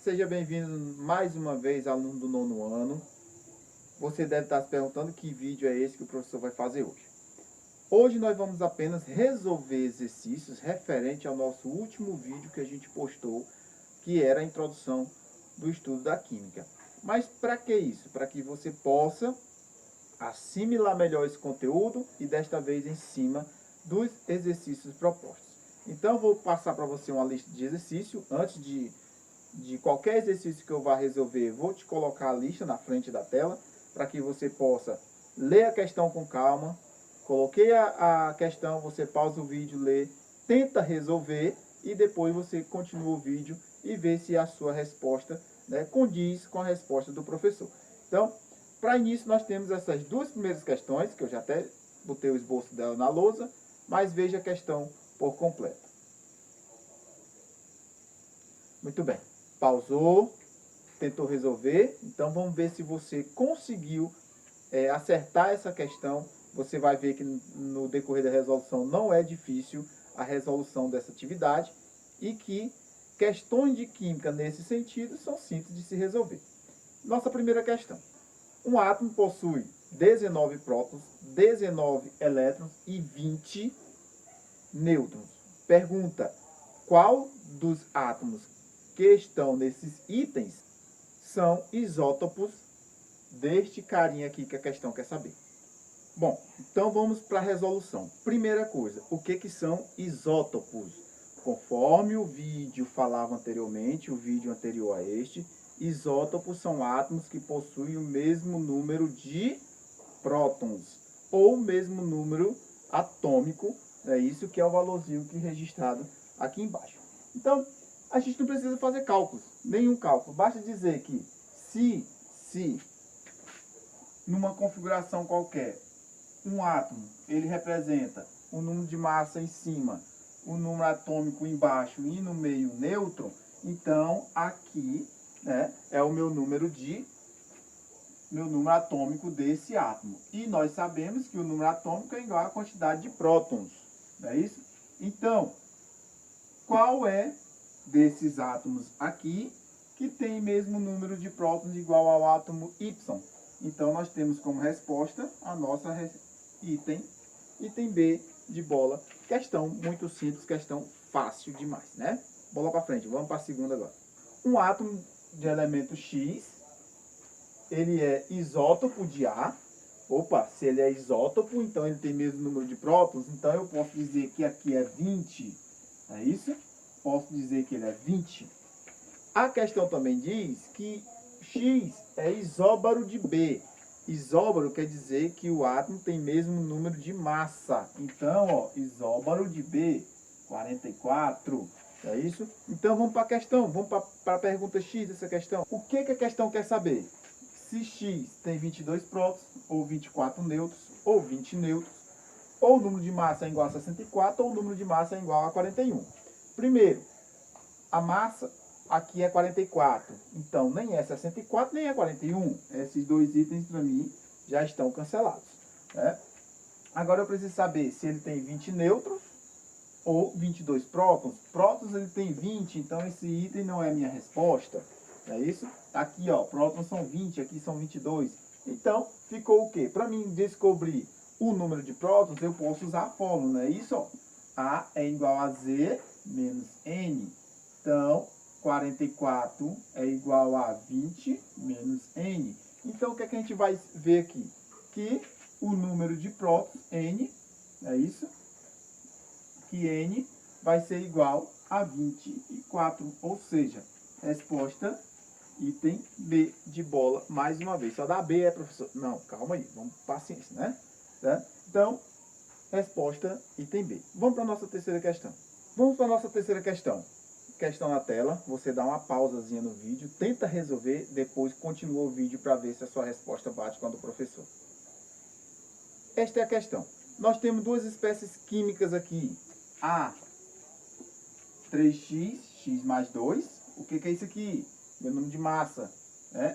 seja bem-vindo mais uma vez, aluno do 9º ano. Você deve estar se perguntando que vídeo é esse que o professor vai fazer hoje. Hoje nós vamos apenas resolver exercícios referente ao nosso último vídeo que a gente postou, que era a introdução do estudo da química. Mas para que isso? Para que você possa assimilar melhor esse conteúdo e desta vez em cima dos exercícios propostos. Então vou passar para você uma lista de exercícios. Antes de qualquer exercício que eu vá resolver, vou te colocar a lista na frente da tela, para que você possa ler a questão com calma. Coloquei a questão, você pausa o vídeo, lê, tenta resolver e depois você continua o vídeo e vê se a sua resposta, condiz com a resposta do professor. Então, para início, nós temos essas duas primeiras questões, que eu já até botei o esboço dela na lousa, mas veja a questão por completo. Muito bem. Pausou, tentou resolver, então vamos ver se você conseguiu acertar essa questão. Você vai ver que no decorrer da resolução não é difícil a resolução dessa atividade e que questões de química nesse sentido são simples de se resolver. Nossa primeira questão. Um átomo possui 19 prótons, 19 elétrons e 20 nêutrons. Pergunta: qual dos átomos que estão nesses itens são isótopos deste carinha aqui que a questão quer saber? Bom, então vamos para a resolução. Primeira coisa, o que são isótopos? Conforme o vídeo falava anteriormente, o vídeo anterior a este, isótopos são átomos que possuem o mesmo número de prótons ou o mesmo número atômico. É isso que é o valorzinho que é registrado aqui embaixo. Então, a gente não precisa fazer cálculos, nenhum cálculo. Basta dizer que se numa configuração qualquer, um átomo, ele representa o número de massa em cima, o número atômico embaixo e no meio nêutron, então aqui é o meu número atômico desse átomo. E nós sabemos que o número atômico é igual à quantidade de prótons, não é isso? Então, qual é desses átomos aqui que tem mesmo número de prótons igual ao átomo Y? Então, nós temos como resposta a nossa item B de bola. Questão muito simples, questão fácil demais, né? Bola para frente, vamos para a segunda agora. Um átomo de elemento X, ele é isótopo de A. Opa, se ele é isótopo, então ele tem mesmo número de prótons, então eu posso dizer que aqui é 20, é isso? Posso dizer que ele é 20. A questão também diz que X é isóbaro de B. Isóbaro quer dizer que o átomo tem mesmo número de massa. Então, ó, isóbaro de B, 44. É isso? Então vamos para a questão, vamos para a pergunta X dessa questão. O que a questão quer saber? Se X tem 22 prótons, ou 24 nêutrons, ou 20 nêutrons, ou o número de massa é igual a 64, ou o número de massa é igual a 41. Primeiro, a massa aqui é 44, então nem é 64, nem é 41. Esses dois itens para mim já estão cancelados. Agora eu preciso saber se ele tem 20 nêutrons ou 22 prótons. Prótons ele tem 20, então esse item não é minha resposta. É isso? Aqui, ó, prótons são 20, aqui são 22. Então, ficou o quê? Para mim descobrir o número de prótons, eu posso usar a fórmula, não é isso? Ó? A é igual a Z menos N. Então, 44 é igual a 20 menos N. Então, o que a gente vai ver aqui? Que o número de prótons, N, é isso? Que N vai ser igual a 24, ou seja, resposta item B de bola, mais uma vez. Só dá B, professor? Não, calma aí, vamos paciência, né? Então, resposta item B. Vamos para a nossa terceira questão. Vamos para a nossa terceira questão. Questão na tela, você dá uma pausazinha no vídeo, tenta resolver, depois continua o vídeo para ver se a sua resposta bate com a do professor. Esta é a questão. Nós temos duas espécies químicas aqui. A, 3x, x mais 2. O que é isso aqui? Meu número de massa,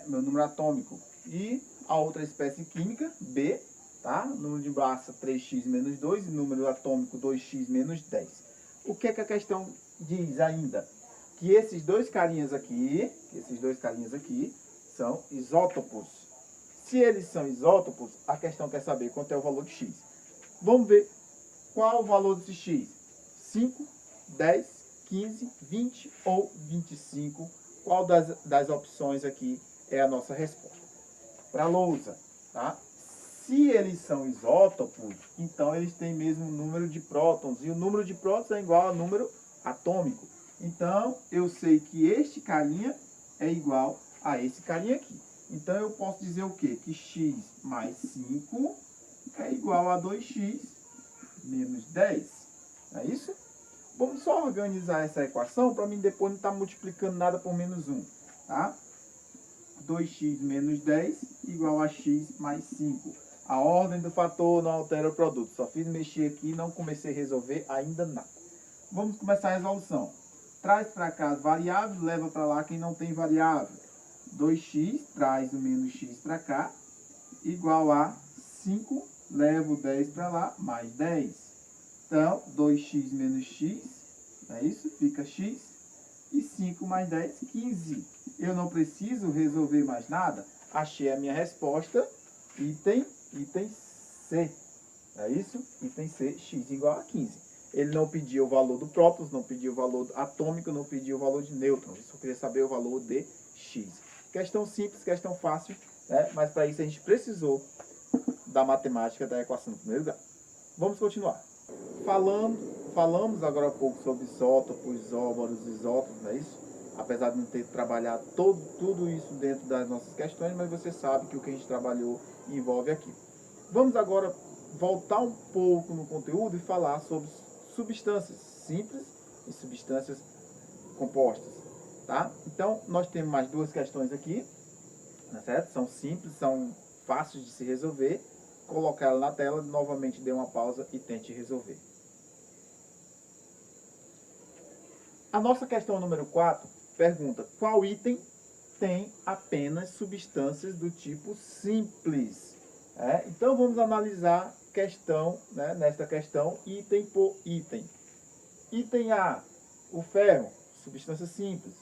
meu número atômico. E a outra espécie química, B, tá? Número de massa 3x menos 2 e número atômico 2x menos 10. O que a questão diz ainda? que esses dois carinhas aqui são isótopos. Se eles são isótopos, a questão quer saber quanto é o valor de x. Vamos ver qual o valor desse x. 5, 10, 15, 20 ou 25. Qual das opções aqui é a nossa resposta? Para a lousa, tá? Se eles são isótopos, então eles têm mesmo número de prótons. E o número de prótons é igual ao número atômico. Então, eu sei que este carinha é igual a esse carinha aqui. Então, eu posso dizer o quê? Que x mais 5 é igual a 2x menos 10. Não é isso? Vamos só organizar essa equação para mim depois não estar multiplicando nada por menos 1. Tá? 2x menos 10 igual a x mais 5. A ordem do fator não altera o produto. Só fiz mexer aqui e não comecei a resolver ainda nada. Vamos começar a resolução. Traz para cá as variáveis, leva para lá quem não tem variável. 2x, traz o menos x para cá, igual a 5, leva o 10 para lá, mais 10. Então, 2x menos x, não é isso? Fica x. E 5 mais 10, 15. Eu não preciso resolver mais nada. Achei a minha resposta, item C. É isso? Item C, x igual a 15. Ele não pediu o valor do prótons, não pediu o valor atômico, não pediu o valor de nêutrons. Eu só queria saber o valor de x. Questão simples, questão fácil, né? Mas para isso a gente precisou da matemática da equação do primeiro grau. Vamos continuar. Falamos agora há pouco sobre isótopos, isóbaros, isótopos, não é isso? Apesar de não ter trabalhado tudo isso dentro das nossas questões, mas você sabe que o que a gente trabalhou envolve aquilo. Vamos agora voltar um pouco no conteúdo e falar sobre substâncias simples e substâncias compostas, tá? Então, nós temos mais duas questões aqui, tá certo? São simples, são fáceis de se resolver. Colocar ela na tela, novamente dê uma pausa e tente resolver. A nossa questão número 4 pergunta: qual item tem apenas substâncias do tipo simples? Então vamos analisar questão, né, nesta questão, item por item. Item A, o ferro, substância simples.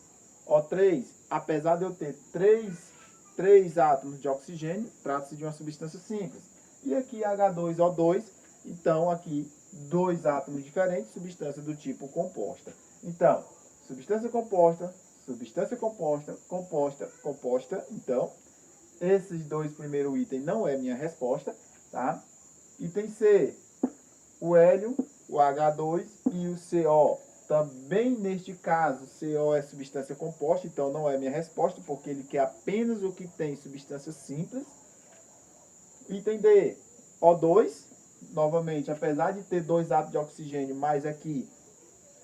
O3, apesar de eu ter três átomos de oxigênio, trata-se de uma substância simples. E aqui H2O2, então aqui dois átomos diferentes, substância do tipo composta. Então, substância composta, composta. Então, esses dois primeiros itens não é minha resposta, tá? Item C, o hélio, o H2 e o CO. Também neste caso, CO é substância composta, então não é minha resposta, porque ele quer apenas o que tem substância simples. Item D, O2, novamente, apesar de ter dois átomos de oxigênio, mas aqui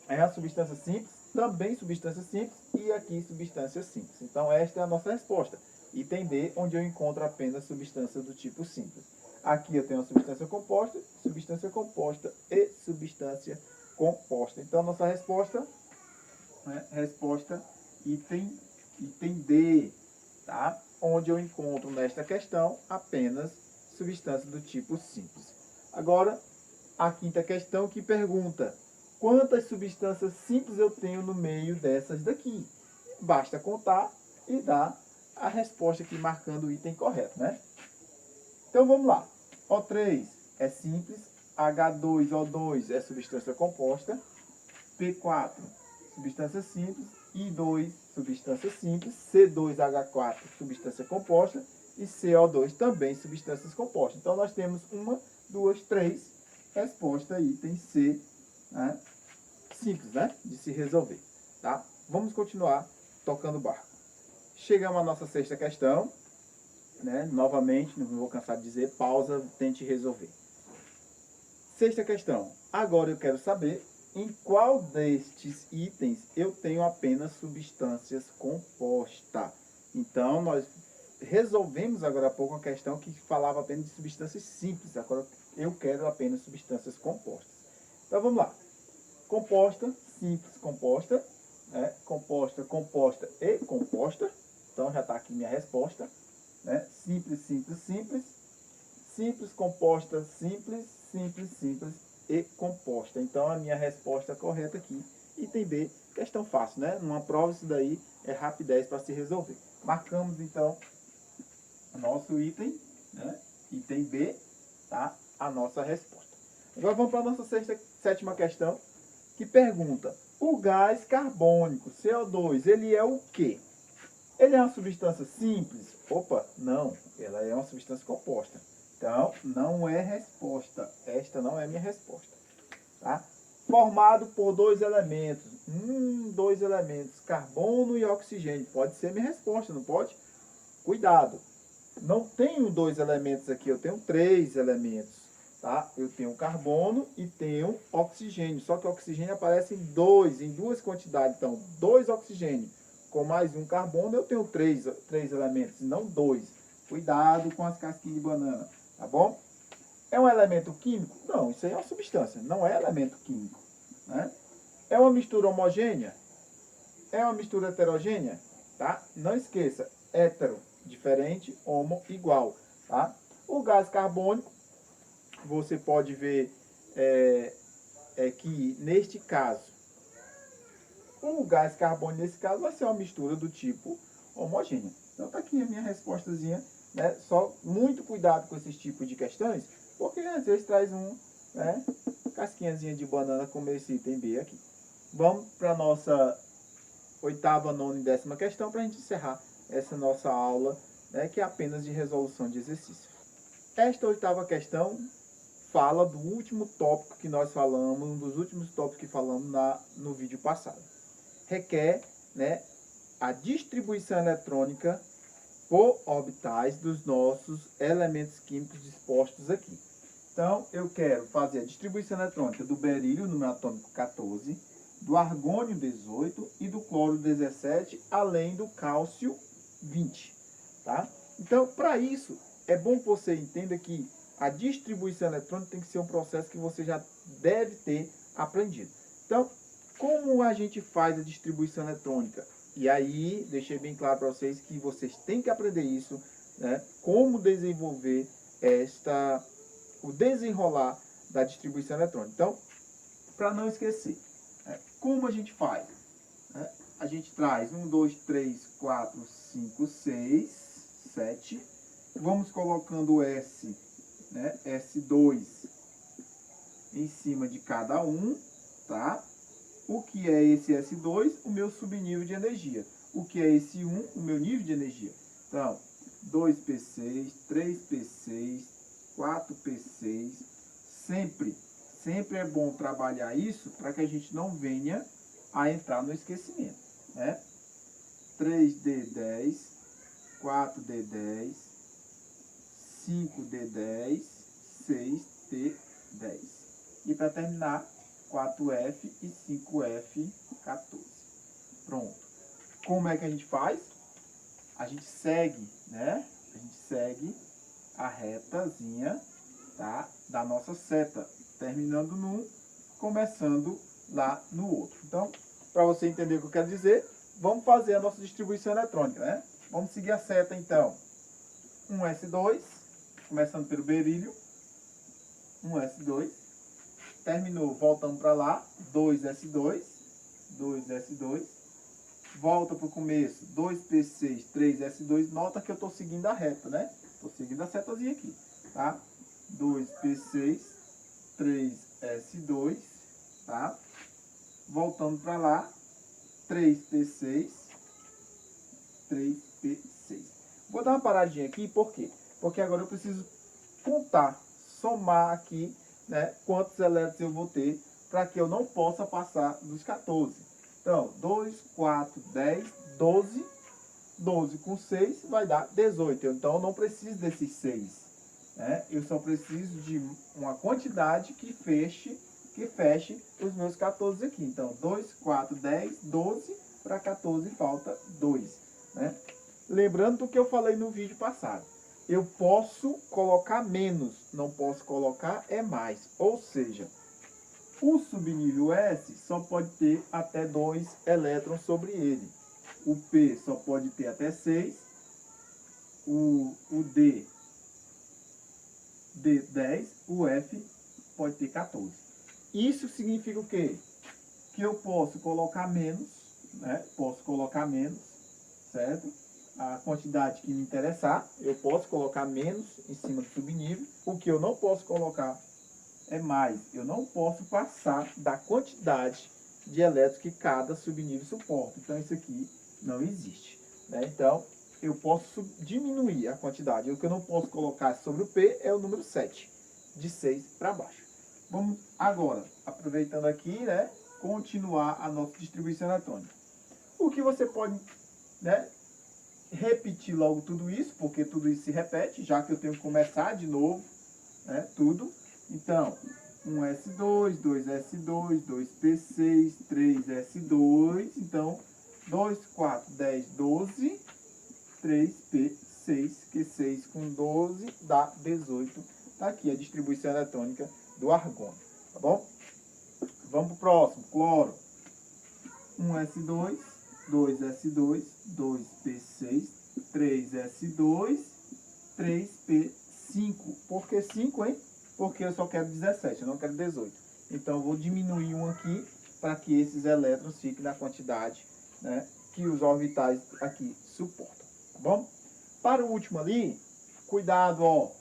é a substância simples, também substância simples, e aqui substância simples. Então, esta é a nossa resposta. Item D, onde eu encontro apenas substância do tipo simples. Aqui eu tenho a substância composta e substância composta. Então, a nossa resposta é resposta item D, tá? Onde eu encontro nesta questão apenas substância do tipo simples. Agora, a quinta questão que pergunta: quantas substâncias simples eu tenho no meio dessas daqui? Basta contar e dar a resposta aqui marcando o item correto, né? Então vamos lá. O3 é simples, H2O2 é substância composta, P4 substância simples, I2 substância simples, C2H4 substância composta e CO2 também substâncias compostas. Então nós temos 1, 2, 3, resposta item C, né? Simples, né? De se resolver, tá? Vamos continuar tocando o barco. Chegamos à nossa sexta questão, né? Novamente, não vou cansar de dizer, pausa, tente resolver. Sexta questão. Agora eu quero saber em qual destes itens eu tenho apenas substâncias compostas. Então, nós resolvemos agora há pouco uma questão que falava apenas de substâncias simples. Agora eu quero apenas substâncias compostas. Então, vamos lá. Composta, simples, composta. Composta, composta e composta. Então, já está aqui minha resposta. Simples, simples, simples. Simples, composta, simples, simples, simples e composta. Então, a minha resposta correta aqui Item B, questão fácil, né? Numa prova isso daí é rapidez para se resolver. Marcamos então nosso item, né? Item B, tá? A nossa resposta. Agora vamos para a nossa sétima questão, que pergunta: o gás carbônico, CO2, ele é o quê? Ele é uma substância simples? Opa, não. Ela é uma substância composta. Então, não é resposta. Esta não é minha resposta. Tá? Formado por dois elementos. Dois elementos, carbono e oxigênio. Pode ser minha resposta, não pode? Cuidado. Não tenho dois elementos aqui, eu tenho três elementos. Tá? Eu tenho carbono e tenho oxigênio. Só que o oxigênio aparece em duas quantidades. Então, dois oxigênio com mais um carbono, eu tenho três elementos, não dois. Cuidado com as casquinhas de banana, tá bom? É um elemento químico? Não, isso aí é uma substância, não é elemento químico. Né? É uma mistura homogênea? É uma mistura heterogênea? Tá? Não esqueça, hétero, diferente, homo, igual. Tá? O gás carbônico, você pode ver que neste caso, o gás carbônico nesse caso vai ser uma mistura do tipo homogênea. Então tá aqui a minha respostazinha, né? Só muito cuidado com esses tipos de questões, porque às vezes traz casquinhazinha de banana como esse item B aqui. Vamos para a nossa oitava, nona e décima questão para a gente encerrar essa nossa aula, né, que é apenas de resolução de exercício. Esta oitava questão fala do último tópico que nós falamos, um dos últimos tópicos que falamos no vídeo passado. Requer, né, a distribuição eletrônica por orbitais dos nossos elementos químicos dispostos aqui. Então, eu quero fazer a distribuição eletrônica do berílio, número atômico 14, do argônio 18 e do cloro 17, além do cálcio 20. Tá? Então, para isso, é bom que você entenda que a distribuição eletrônica tem que ser um processo que você já deve ter aprendido. Então, como a gente faz a distribuição eletrônica? E aí, deixei bem claro para vocês que vocês têm que aprender isso, né? Como desenvolver o desenrolar da distribuição eletrônica. Então, para não esquecer, como a gente faz? A gente traz 1, 2, 3, 4, 5, 6, 7. Vamos colocando o S, né? S2 em cima de cada um, tá? O que é esse S2? O meu subnível de energia. O que é esse 1? O meu nível de energia. Então, 2P6, 3P6, 4P6. Sempre é bom trabalhar isso para que a gente não venha a entrar no esquecimento. Né? 3D10, 4D10, 5D10, 6T10. E para terminar, 4F e 5F14. Pronto. Como é que a gente faz? A gente segue, né? A gente segue a retazinha, tá? Da nossa seta, terminando num, começando lá no outro. Então, para você entender o que eu quero dizer, vamos fazer a nossa distribuição eletrônica, né? Vamos seguir a seta, então. 1S2, começando pelo berílio. 1S2. Terminou, voltamos para lá, 2S2, 2S2, volta para o começo, 2P6, 3S2, nota que eu estou seguindo a reta, né? Estou seguindo a setazinha aqui, tá? 2P6, 3S2, tá? Voltando para lá, 3P6, 3P6. Vou dar uma paradinha aqui, por quê? Porque agora eu preciso contar, somar aqui, né, quantos elétrons eu vou ter para que eu não possa passar dos 14. Então, 2, 4, 10, 12. 12 com 6 vai dar 18. Então, eu não preciso desses 6. Né? Eu só preciso de uma quantidade que feche os meus 14 aqui. Então, 2, 4, 10, 12. Para 14 falta 2. Né? Lembrando do que eu falei no vídeo passado. Eu posso colocar menos, não posso colocar mais. Ou seja, o subnível S só pode ter até 2 elétrons sobre ele. O P só pode ter até 6. O D, 10. O F pode ter 14. Isso significa o quê? que eu posso colocar menos, né? Posso colocar menos, certo? A quantidade que me interessar, eu posso colocar menos em cima do subnível. O que eu não posso colocar é mais. Eu não posso passar da quantidade de elétrons que cada subnível suporta. Então, isso aqui não existe, né? Então, eu posso diminuir a quantidade. O que eu não posso colocar sobre o P é o número 7, de 6 para baixo. Vamos agora, aproveitando aqui, né, continuar a nossa distribuição eletrônica. O que você pode, né, repetir logo tudo isso, porque tudo isso se repete, já que eu tenho que começar de novo, né, tudo. Então, 1S2, 2S2, 2P6, 3S2, então 2, 4, 10, 12, 3P6, que 6 com 12 dá 18. Tá aqui a distribuição eletrônica do argônio, tá bom? Vamos para o próximo, cloro. 1S2, 2S2, 2P6, 3S2, 3P5. Por que 5, hein? Porque eu só quero 17, eu não quero 18. Então, eu vou diminuir um aqui para que esses elétrons fiquem na quantidade, né, que os orbitais aqui suportam, tá bom? Para o último ali, cuidado, ó,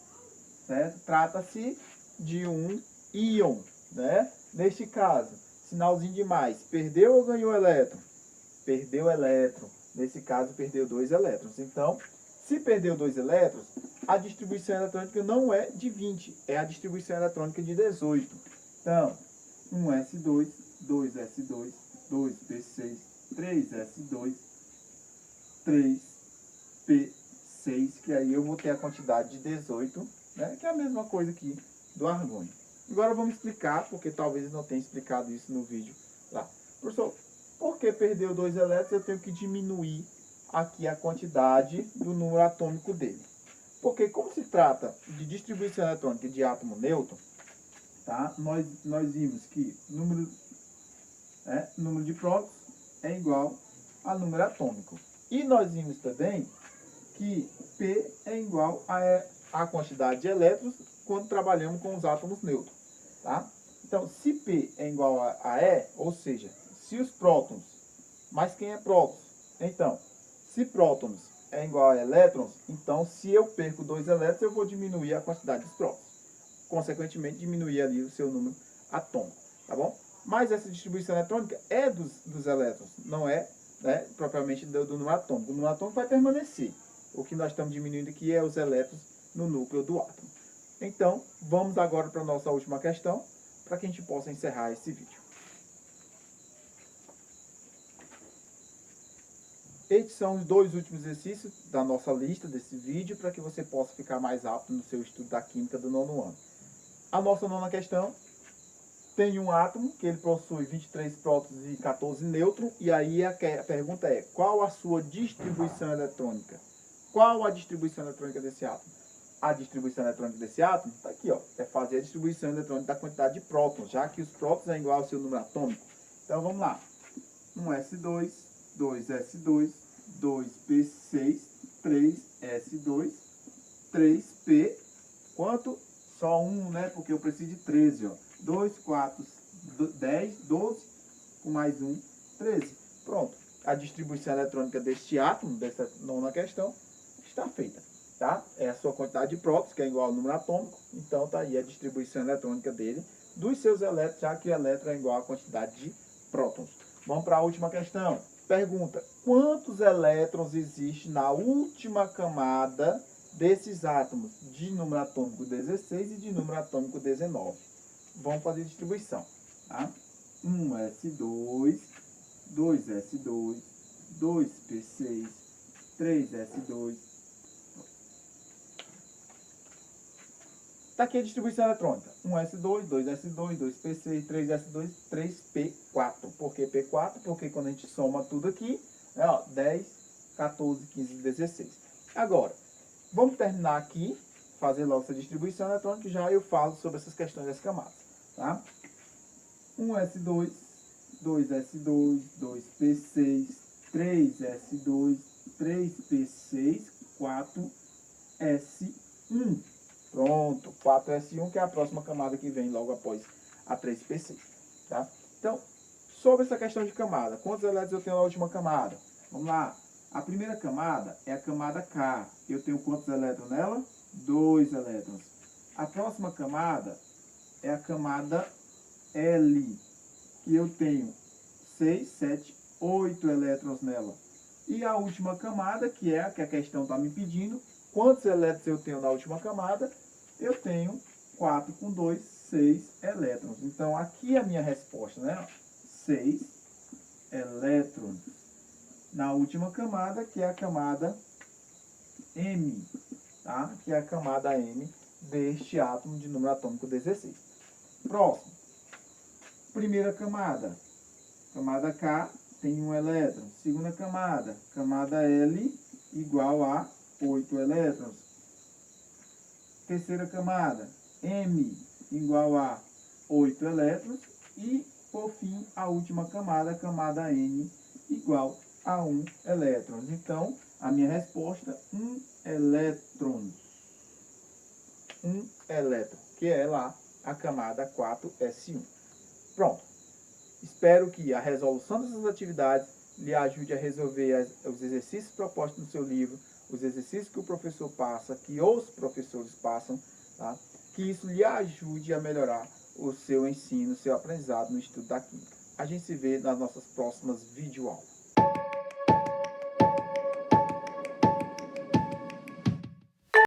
certo? Trata-se de um íon, né? Neste caso, sinalzinho de mais. Perdeu ou ganhou elétron? Perdeu elétron. Nesse caso, perdeu 2 elétrons. Então, se perdeu 2 elétrons, a distribuição eletrônica não é de 20, é a distribuição eletrônica de 18. Então, 1S2, 2S2, 2P6, 3S2, 3P6, que aí eu vou ter a quantidade de 18, né, que é a mesma coisa aqui do argônio. Agora vamos explicar, porque talvez eu não tenha explicado isso no vídeo lá. Professor, porque perdeu 2 elétrons, eu tenho que diminuir aqui a quantidade do número atômico dele. Porque como se trata de distribuição eletrônica de átomo neutro, tá? Nós vimos que número de prótons é igual a número atômico. E nós vimos também que P é igual a quantidade de elétrons quando trabalhamos com os átomos neutros. Tá? Então, se P é igual a E, ou seja, se os prótons, mas quem é prótons? Então, se prótons é igual a elétrons, então se eu perco 2 elétrons, eu vou diminuir a quantidade dos prótons. Consequentemente, diminuir ali o seu número atômico. Tá bom? Mas essa distribuição eletrônica é dos elétrons, não é, né, propriamente do número atômico. O número atômico vai permanecer. O que nós estamos diminuindo aqui é os elétrons no núcleo do átomo. Então, vamos agora para a nossa última questão, para que a gente possa encerrar esse vídeo. Estes são os 2 últimos exercícios da nossa lista desse vídeo, para que você possa ficar mais apto no seu estudo da química do 9º ano. A nossa 9ª questão tem um átomo que ele possui 23 prótons e 14 nêutrons, e aí a pergunta é, qual a sua distribuição eletrônica? Qual a distribuição eletrônica desse átomo? A distribuição eletrônica desse átomo está aqui, ó, é fazer a distribuição eletrônica da quantidade de prótons, já que os prótons é igual ao seu número atômico. Então vamos lá. 1S2, 2S2, 2P6, 3S2, 3P, quanto? Só 1, né? Porque eu preciso de 13, ó. 2, 4, 10, 12, com mais 1, 13. Pronto. A distribuição eletrônica deste átomo, dessa 9ª questão, está feita. Tá? É a sua quantidade de prótons, que é igual ao número atômico. Então, tá aí a distribuição eletrônica dele, dos seus elétrons, já que o elétron é igual à quantidade de prótons. Vamos para a última questão. Pergunta, quantos elétrons existem na última camada desses átomos de número atômico 16 e de número atômico 19? Vamos fazer distribuição. Tá? 1S2, 2S2, 2P6, 3S2. Está aqui a distribuição eletrônica. 1S2, 2S2, 2P6, 3S2, 3P4. Por que P4? Porque quando a gente soma tudo aqui, é, ó, 10, 14, 15, 16. Agora, vamos terminar aqui, fazer logo essa distribuição eletrônica, e já eu falo sobre essas questões das camadas. Tá? 1S2, 2S2, 2P6, 3S2, 3P6, 4S1. Pronto, 4S1, que é a próxima camada que vem logo após a 3P6. Tá? Então, Sobre essa questão de camada, quantos elétrons eu tenho na última camada? Vamos lá. A primeira camada é a camada K. Eu tenho quantos elétrons nela? 2 elétrons. A próxima camada é a camada L, que eu tenho 6, 7, 8 elétrons nela. E a última camada, que é a que a questão está me pedindo, quantos elétrons eu tenho na última camada? Eu tenho 4 com 2, 6 elétrons. Então, aqui é a minha resposta, né? 6 elétrons na última camada, que é a camada M, tá? Que é a camada M deste átomo de número atômico 16. Próximo. Primeira camada. Camada K tem 1 elétron. Segunda camada. Camada L igual a 8 elétrons. Terceira camada. M igual a 8 elétrons. E, por fim, a última camada, camada N, igual a 1 elétron. Então, a minha resposta, 1 elétron. 1 elétron, que é lá a camada 4S1. Pronto. Espero que a resolução dessas atividades lhe ajude a resolver os exercícios propostos no seu livro, os exercícios que o professor passa, que os professores passam, tá? Que isso lhe ajude a melhorar o seu ensino, o seu aprendizado no estudo da química. A gente se vê nas nossas próximas videoaulas.